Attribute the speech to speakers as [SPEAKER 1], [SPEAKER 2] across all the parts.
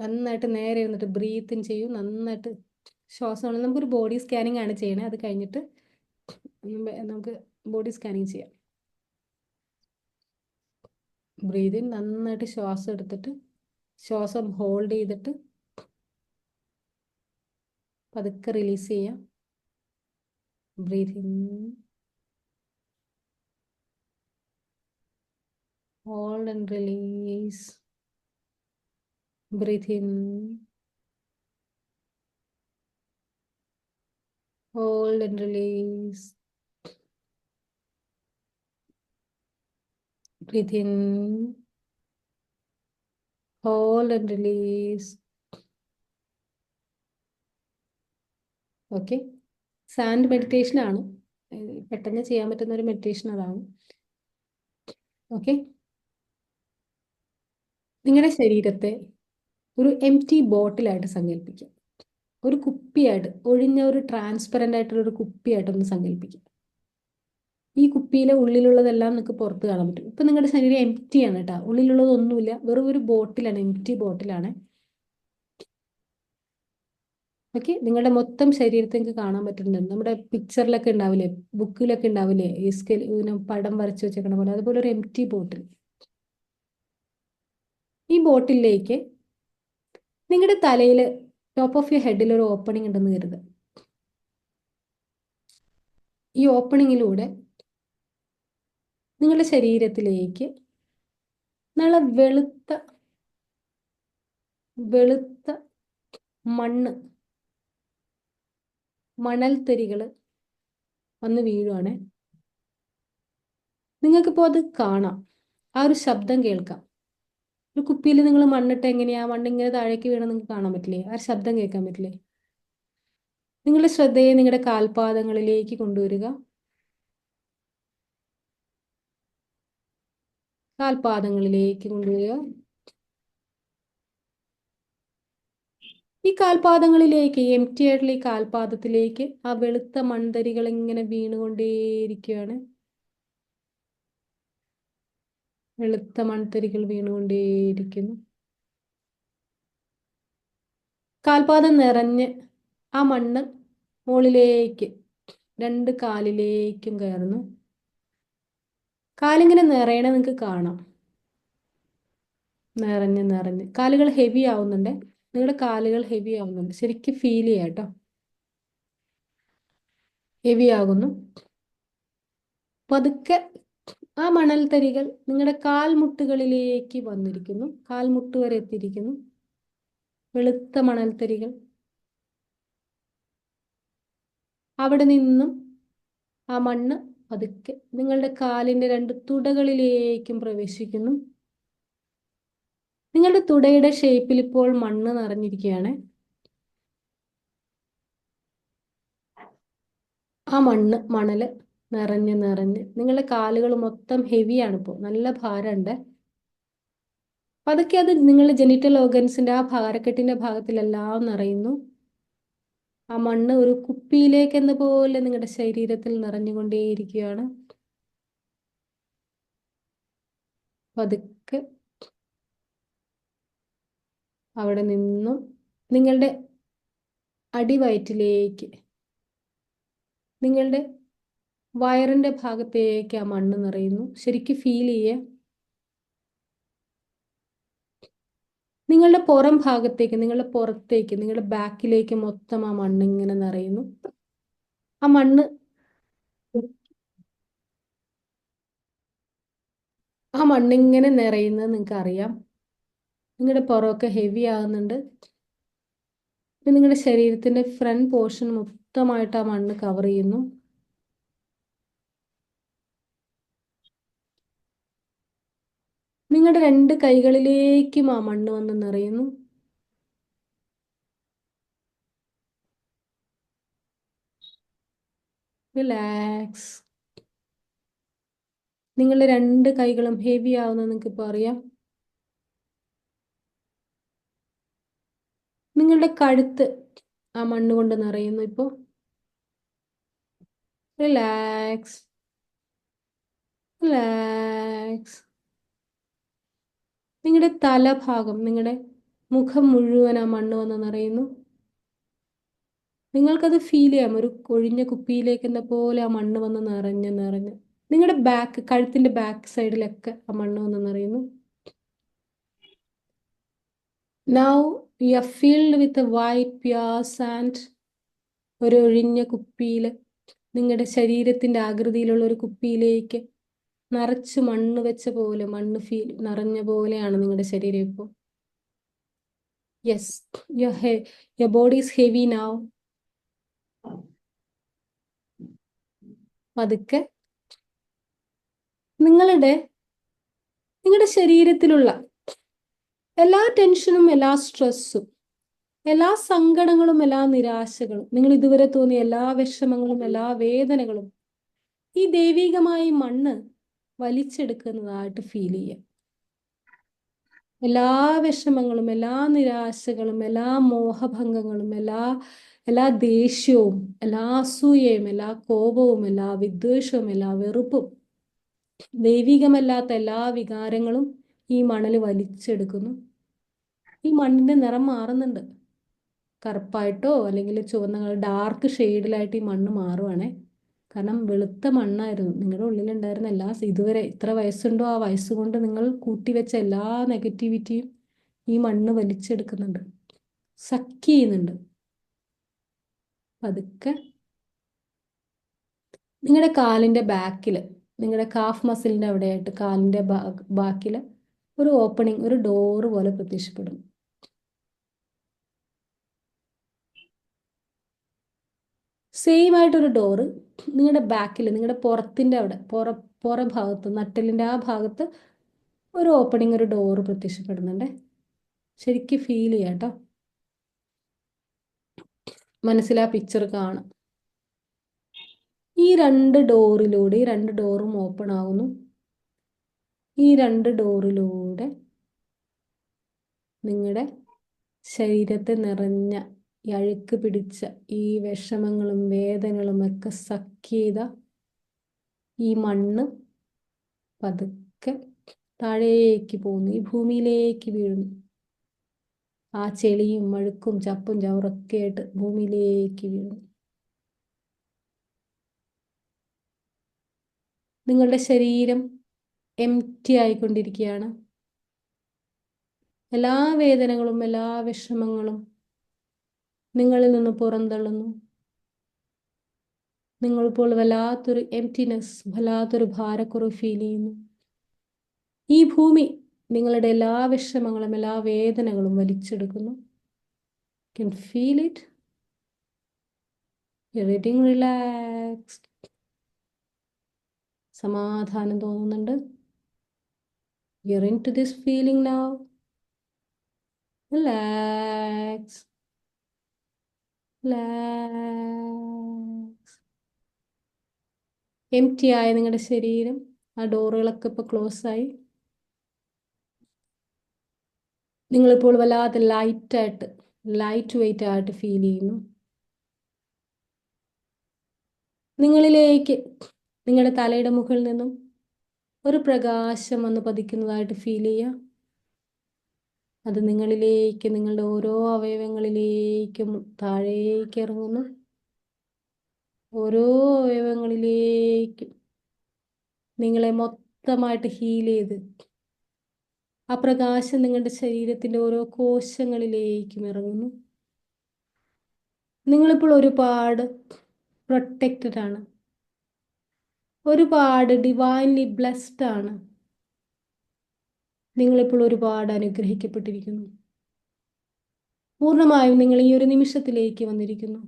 [SPEAKER 1] നന്നായിട്ട് നേരെ ഇരുന്നിട്ട് ബ്രീത്ത് ഇൻ ചെയ്യൂ. നന്നായിട്ട് ശ്വാസം. നമുക്കൊരു ബോഡി സ്കാനിങ് ആണ് ചെയ്യണേ. അത് കഴിഞ്ഞിട്ട് നമുക്ക് ബോഡി സ്കാനിങ് ചെയ്യാം. ബ്രീത്ത് ഇൻ, നന്നായിട്ട് ശ്വാസം എടുത്തിട്ട് ശ്വാസം ഹോൾഡ് ചെയ്തിട്ട് പതുക്കെ റിലീസ് ചെയ്യാം. Breathe in, hold and release. ബ്രീത്ത് ഇൻ, hold and release. Breathe in, hold and release. Okay, sand meditation ആണ്. പെട്ടെന്ന് ചെയ്യാൻ പറ്റുന്ന ഒരു മെഡിറ്റേഷൻ അതാണ്. ഓക്കെ, നിങ്ങളുടെ ശരീരത്തെ ഒരു എംപ്റ്റി ബോട്ടിലായിട്ട് സങ്കല്പിക്കാം. ഒരു കുപ്പിയായിട്ട്, ഒഴിഞ്ഞ ഒരു ട്രാൻസ്പെറൻ്റ് ആയിട്ടുള്ള ഒരു കുപ്പിയായിട്ടൊന്ന് സങ്കല്പിക്കാം. ഈ കുപ്പിയിലെ ഉള്ളിലുള്ളതെല്ലാം നിങ്ങൾക്ക് പുറത്ത് കാണാൻ പറ്റും. ഇപ്പം നിങ്ങളുടെ ശരീരം എംപ്റ്റി ആണ് കേട്ടോ, ഉള്ളിലുള്ളതൊന്നുമില്ല, വെറും ഒരു ബോട്ടിലാണ്, എംപ്റ്റി ബോട്ടിലാണ്. ഓക്കെ, നിങ്ങളുടെ മൊത്തം ശരീരത്തേക്ക് കാണാൻ പറ്റുന്നുണ്ട്. നമ്മുടെ പിക്ചറിലൊക്കെ ഉണ്ടാവില്ലേ, ബുക്കിലൊക്കെ ഉണ്ടാവില്ലേ, ഈ ഇതിനെ പടം വരച്ച് വെച്ചേക്കണ പോലെ, അതുപോലെ ഒരു എംപ്റ്റി ബോട്ടിൽ. ഈ ബോട്ടിലേക്ക് നിങ്ങളുടെ തലയിൽ, ടോപ്പ് ഓഫ് യുവർ ഹെഡിൽ ഒരു ഓപ്പണിംഗ് ഉണ്ടെന്ന് കരുതുക. ഈ ഓപ്പണിങ്ങിലൂടെ നിങ്ങളുടെ ശരീരത്തിലേക്ക് നല്ല വെളുത്ത വെളുത്ത മണ്ണ്, മണൽത്തരികൾ വന്ന് വീഴുവാണ്. നിങ്ങൾക്കിപ്പോൾ അത് കാണാം, ആ ഒരു ശബ്ദം കേൾക്കാം. ഒരു കുപ്പിയിൽ നിങ്ങൾ മണ്ണിട്ട് എങ്ങനെയാ മണ്ണിങ്ങനെ താഴേക്ക് വീണ നിങ്ങൾക്ക് കാണാൻ പറ്റില്ലേ? ആ ശബ്ദം കേൾക്കാൻ പറ്റില്ലേ? നിങ്ങളുടെ ശ്രദ്ധയെ നിങ്ങളുടെ കാൽപാദങ്ങളിലേക്ക് കൊണ്ടുവരിക. കാൽപാദങ്ങളിലേക്ക് കൊണ്ടുവരിക. ഈ കാൽപാദങ്ങളിലേക്ക്, എംപ്റ്റി ആയിട്ടുള്ള ഈ കാൽപാദത്തിലേക്ക് ആ വെളുത്ത മൺതരികൾ ഇങ്ങനെ വീണുകൊണ്ടേയിരിക്കുകയാണ്. വെളുത്ത മൺതരികൾ വീണുകൊണ്ടേയിരിക്കുന്നു. കാൽപാദം നിറഞ്ഞ് ആ മണ്ണ് മുകളിലേക്ക് രണ്ട് കാലിലേക്കും കയറുന്നു. കാലിങ്ങനെ നിറയണ നിങ്ങൾക്ക് കാണാം. നിറഞ്ഞ് നിറഞ്ഞ് കാലുകൾ ഹെവി ആവുന്നുണ്ട്. നിങ്ങളുടെ കാലുകൾ ഹെവി ആവുന്നുണ്ട്. ശരിക്കും ഫീൽ ചെയ്യാം കേട്ടോ. ഹെവി ആകുന്നു. പതുക്കെ ആ മണൽത്തരികൾ നിങ്ങളുടെ കാൽമുട്ടുകളിലേക്ക് വന്നിരിക്കുന്നു. കാൽമുട്ട് വരെ എത്തിയിരിക്കുന്നു. വെളുത്ത മണൽത്തരികൾ. അവിടെ നിന്നും ആ മണ്ണ് പതുക്കെ നിങ്ങളുടെ കാലിൻ്റെ രണ്ട് തുടകളിലേക്കും പ്രവേശിക്കുന്നു. നിങ്ങളുടെ തുടയുടെ ഷേപ്പിൽ ഇപ്പോൾ മണ്ണ് നിറഞ്ഞിരിക്കുകയാണ്. ആ മണല് നിറഞ്ഞ് നിറഞ്ഞ് നിങ്ങളുടെ കാലുകൾ മൊത്തം ഹെവിയാണ്. ഇപ്പോൾ നല്ല ഭാരമുണ്ട്. പതുക്കെ അത് നിങ്ങളുടെ ജെനിറ്റൽ ഓർഗൻസിന്റെ ആ ഭാരക്കെട്ടിന്റെ ഭാഗത്തിലെല്ലാം നിറയുന്നു. ആ മണ്ണ് ഒരു കുപ്പിയിലേക്ക് എന്ന പോലെ നിങ്ങളുടെ ശരീരത്തിൽ നിറഞ്ഞുകൊണ്ടേയിരിക്കുകയാണ്. പതുക്കെ അവിടെ നിന്നും നിങ്ങളുടെ അടിവയറ്റിലേക്ക്, നിങ്ങളുടെ വയറിന്റെ ഭാഗത്തേക്ക് ആ മണ്ണ് നിറയുന്നു. ശരിക്കും ഫീൽ ചെയ്യേ. നിങ്ങളുടെ പുറം ഭാഗത്തേക്ക്, നിങ്ങളുടെ പുറത്തേക്ക്, നിങ്ങളുടെ ബാക്കിലേക്ക് മൊത്തം ആ മണ്ണ് ഇങ്ങനെ നിറയുന്നു. ആ മണ്ണിങ്ങനെ നിറയുന്നത് നിങ്ങൾക്ക് അറിയാം. നിങ്ങളുടെ പുറമൊക്കെ ഹെവി ആകുന്നുണ്ട്. നിങ്ങളുടെ ശരീരത്തിന്റെ ഫ്രണ്ട് പോർഷൻ മൊത്തമായിട്ട് ആ മണ്ണ് കവർ ചെയ്യുന്നു. നിങ്ങളുടെ രണ്ട് കൈകളിലേക്കും ആ മണ്ണ് വന്ന് നിറയുന്നു. റിലാക്സ്. നിങ്ങളുടെ രണ്ട് കൈകളും ഹെവി ആവുന്ന നിങ്ങൾക്ക് ഇപ്പോൾ അറിയാം. നിങ്ങളുടെ കഴുത്ത് ആ മണ്ണ് കൊണ്ട് നിറയുന്നു ഇപ്പോൾ. Relax, relax. നിങ്ങളുടെ തലഭാഗം, നിങ്ങളുടെ മുഖം മുഴുവൻ ആ മണ്ണ് വന്ന് നിറയുന്നു. നിങ്ങൾക്കത് ഫീൽ ചെയ്യാം, ഒരു കൊഴിഞ്ഞ കുപ്പിയിലേക്ക് എന്ന പോലെ ആ മണ്ണ് വന്ന് നിറഞ്ഞ് നിറഞ്ഞ് നിങ്ങളുടെ കഴുത്തിന്റെ ബാക്ക് സൈഡിലൊക്കെ ആ മണ്ണ് വന്ന് നിറയുന്നു. Now you are field with white pure sand. ഒരു ഒഴിഞ്ഞ കുപ്പിയിൽ, നിങ്ങളുടെ ശരീരത്തിന്റെ ആകൃതിയിലുള്ള ഒരു കുപ്പിയിലേക്ക് നിറച്ച് മണ്ണ് വെച്ച പോലെ, മണ്ണ് നിറഞ്ഞ പോലെയാണ് നിങ്ങളുടെ ശരീരം ഇപ്പോൾ. Yes, your body is heavy now. പതുക്കെ നിങ്ങളുടെ ശരീരത്തിലുള്ള എല്ലാ ടെൻഷനും, എല്ലാ സ്ട്രെസ്സും, എല്ലാ സങ്കടങ്ങളും, എല്ലാ നിരാശകളും, നിങ്ങൾ ഇതുവരെ തോന്നിയ എല്ലാ വിഷമങ്ങളും, എല്ലാ വേദനകളും ഈ ദൈവികമായ മണ്ണ് വലിച്ചെടുക്കുന്നതായിട്ട് ഫീൽ ചെയ്യാം. എല്ലാ വിഷമങ്ങളും, എല്ലാ നിരാശകളും, എല്ലാ മോഹഭംഗങ്ങളും, എല്ലാ ദേഷ്യവും, എല്ലാ അസൂയയും, എല്ലാ കോപവും, എല്ലാ വിദ്വേഷവും, എല്ലാ വെറുപ്പും, ദൈവികമല്ലാത്ത എല്ലാ വികാരങ്ങളും ഈ മണല് വലിച്ചെടുക്കുന്നു. ഈ മണ്ണിന്റെ നിറം മാറുന്നുണ്ട്. കറുപ്പായിട്ടോ അല്ലെങ്കിൽ ചുവന്ന ഡാർക്ക് ഷെയ്ഡിലായിട്ട് ഈ മണ്ണ് മാറുവാണേ. കാരണം വെളുത്ത മണ്ണായിരുന്നു നിങ്ങളുടെ ഉള്ളിലുണ്ടായിരുന്ന എല്ലാ, ഇതുവരെ ഇത്ര വയസ്സുണ്ടോ ആ വയസ്സുകൊണ്ട് നിങ്ങൾ കൂട്ടിവെച്ച എല്ലാ നെഗറ്റിവിറ്റിയും ഈ മണ്ണ് വലിച്ചെടുക്കുന്നുണ്ട്, സക്ക് ചെയ്യുന്നുണ്ട്. പതുക്കെ നിങ്ങളുടെ കാലിന്റെ ബാക്കില്, നിങ്ങളുടെ കാഫ് മസിലിന്റെ അവിടെയായിട്ട് കാലിന്റെ ബാക്കില് ഒരു ഓപ്പണിങ്, ഒരു ഡോറ് പോലെ പ്രത്യക്ഷപ്പെടും. സെയിം ആയിട്ടൊരു ഡോറ് നിങ്ങളുടെ ബാക്കിൽ, നിങ്ങളുടെ പുറത്തിന്റെ അവിടെ, ഭാഗത്ത്, നട്ടലിന്റെ ആ ഭാഗത്ത് ഒരു ഓപ്പണിങ്, ഒരു ഡോറ് പ്രത്യക്ഷപ്പെടുന്നുണ്ട്. ശരിക്കും ഫീൽ ചെയ്യാം കേട്ടോ. മനസ്സിൽ ആ പിക്ചർ കാണാം. ഈ രണ്ട് ഡോറും ഓപ്പൺ ആവുന്നു. ഈ രണ്ട് ഡോറിലൂടെ നിങ്ങളുടെ ശരീരത്തെ നിറഞ്ഞ ഈ അഴുക്ക് പിടിച്ച ഈ വിഷമങ്ങളും വേദനകളും ഒക്കെ സക്ക് ചെയ്ത ഈ മണ്ണ് പതുക്കെ താഴേക്ക് പോകുന്നു, ഈ ഭൂമിയിലേക്ക് വീഴുന്നു. ആ ചെളിയും മഴുക്കും ചപ്പും ചവറൊക്കെ ആയിട്ട് ഭൂമിയിലേക്ക് വീഴുന്നു. നിങ്ങളുടെ ശരീരം എംപ്റ്റി ആയിക്കൊണ്ടിരിക്കുകയാണ്. എല്ലാ വേദനകളും, എല്ലാ വിഷമങ്ങളും നിങ്ങളിൽ നിന്ന് പുറന്തള്ളുന്നു. നിങ്ങളിപ്പോൾ വല്ലാത്തൊരു എംപ്റ്റിനെസ്, വല്ലാത്തൊരു ഭാരക്കുറവ് ഫീൽ ചെയ്യുന്നു. ഈ ഭൂമി നിങ്ങളുടെ എല്ലാ വിഷമങ്ങളും, എല്ലാ വേദനകളും വലിച്ചെടുക്കുന്നു. Can feel it. You're getting relaxed. സമാധാനം തോന്നുന്നുണ്ട്. You're into this feeling now. Relax. Relax. Empty ആയ നിങ്ങളുടെ ശരീരം, ആ ഡോറുകളൊക്കെ ഇപ്പോൾ ക്ലോസ് ആയി. നിങ്ങളിപ്പോൾ വല്ലാതെ ലൈറ്റ് വെയിറ്റ് ആയിട്ട് ഫീൽ ചെയ്യുന്നു. നിങ്ങളിലേക്ക്, നിങ്ങളുടെ തലയുടെ മുകളിൽ നിന്നും ഒരു പ്രകാശം വന്ന് പതിക്കുന്നതായിട്ട് ഫീൽ ചെയ്യാം. അത് നിങ്ങളിലേക്ക്, നിങ്ങളുടെ ഓരോ അവയവങ്ങളിലേക്കും താഴേക്ക് ഇറങ്ങുന്നു. ഓരോ അവയവങ്ങളിലേക്കും നിങ്ങളെ മൊത്തമായിട്ട് ഹീൽ ചെയ്ത് ആ പ്രകാശം നിങ്ങളുടെ ശരീരത്തിന്റെ ഓരോ കോശങ്ങളിലേക്കും ഇറങ്ങുന്നു. നിങ്ങളിപ്പോൾ ഒരുപാട് പ്രൊട്ടക്റ്റഡ് ആണ്, ഒരുപാട് ഡിവൈൻലി ബ്ലെസ്ഡ് ആണ്. നിങ്ങളിപ്പോൾ ഒരുപാട് അനുഗ്രഹിക്കപ്പെട്ടിരിക്കുന്നു. പൂർണ്ണമായും നിങ്ങൾ ഈ ഒരു നിമിഷത്തിലേക്ക് വന്നിരിക്കുന്നു.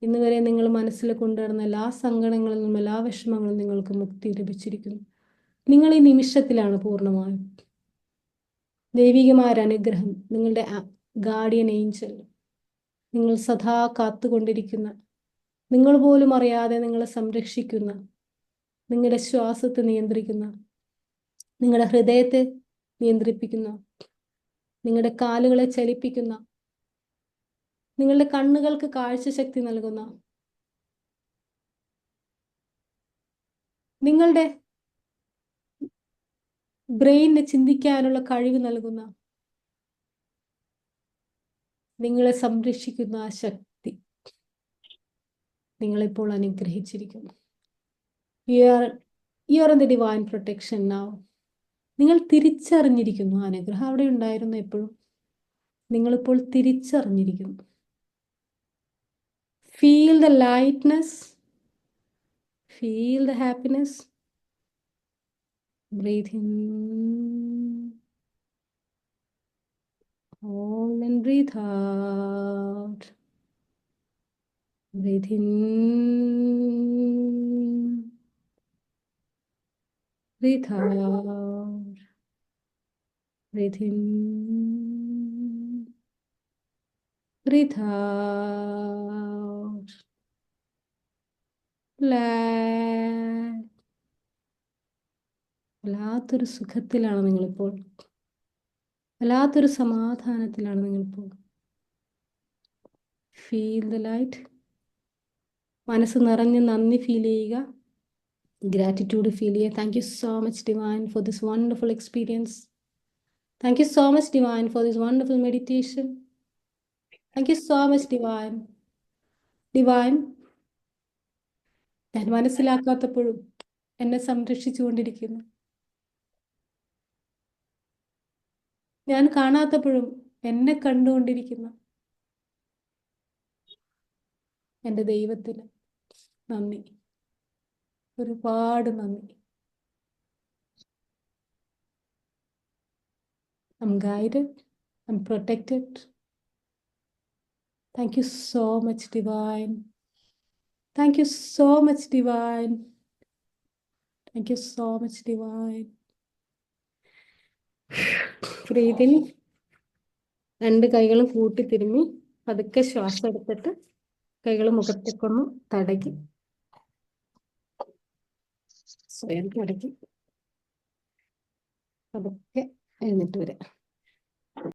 [SPEAKER 1] ഇന്ന് വരെ നിങ്ങൾ മനസ്സിൽ കൊണ്ടുവരുന്ന എല്ലാ സങ്കടങ്ങളിൽ നിന്നും, എല്ലാ വിഷമങ്ങളും നിങ്ങൾക്ക് മുക്തി ലഭിച്ചിരിക്കുന്നു. നിങ്ങൾ ഈ നിമിഷത്തിലാണ് പൂർണ്ണമായും. ദൈവികമായ അനുഗ്രഹം, നിങ്ങളുടെ ഗാർഡിയൻ ഏഞ്ചൽ, നിങ്ങൾ സദാ കാത്തുകൊണ്ടിരിക്കുന്ന, നിങ്ങൾ പോലും അറിയാതെ നിങ്ങളെ സംരക്ഷിക്കുന്ന, നിങ്ങളുടെ ശ്വാസത്തെ നിയന്ത്രിക്കുന്ന, നിങ്ങളുടെ ഹൃദയത്തെ നിയന്ത്രിപ്പിക്കുന്ന, നിങ്ങളുടെ കാലുകളെ ചലിപ്പിക്കുന്ന, നിങ്ങളുടെ കണ്ണുകൾക്ക് കാഴ്ചശക്തി നൽകുന്ന, നിങ്ങളുടെ ബ്രെയിനിന് ചിന്തിക്കാനുള്ള കഴിവ് നൽകുന്ന, നിങ്ങളെ സംരക്ഷിക്കുന്ന ആ ശക്തി നിങ്ങളിപ്പോൾ അനുഗ്രഹിച്ചിരിക്കുന്നു. You are in the divine protection now. നിങ്ങൾ തിരിച്ചറിഞ്ഞിരിക്കുന്നു. അനുഗ്രഹം അവിടെ ഉണ്ടായിരുന്നു എപ്പോഴും. നിങ്ങളിപ്പോൾ തിരിച്ചറിഞ്ഞിരിക്കുന്നു. Feel the lightness, feel the happiness. Breathe in, hold and breathe out. Breathe in, breathe out. Breathe in, breathe out. വല്ലാത്തൊരു സുഖത്തിലാണ് നിങ്ങളിപ്പോൾ. വല്ലാത്തൊരു സമാധാനത്തിലാണ് നിങ്ങളിപ്പോൾ. Feel the light. മനസ്സ് നിറഞ്ഞ് നന്ദി ഫീൽ ചെയ്യുക. ഗ്രാറ്റിറ്റ്യൂഡ് ഫീൽ ചെയ്യുക. Thank you so much divine for this wonderful experience. Thank you so much divine for this wonderful meditation. Thank you so much divine. ഞാൻ മനസ്സിലാക്കാത്തപ്പോഴും എന്നെ സംരക്ഷിച്ചുകൊണ്ടിരിക്കുന്നു. ഞാൻ കാണാത്തപ്പോഴും എന്നെ കണ്ടുകൊണ്ടിരിക്കുന്ന എൻ്റെ ദൈവത്തിന് നന്ദി. ഒരുപാട് നന്ദി. I'm guided. I'm protected. Thank you so much, Divine. Thank you so much, Divine. Thank you so much, Divine. Breathe in. രണ്ട് കൈകളും കൂട്ടി തിരുമ്മി പതുക്കെ ശ്വാസം എടുത്തിട്ട് കൈകൾ മുഖത്തേക്കൊന്ന് തടകി സ്വയം തടകി പതുക്കെ എഴുന്നേറ്റ് വരാം.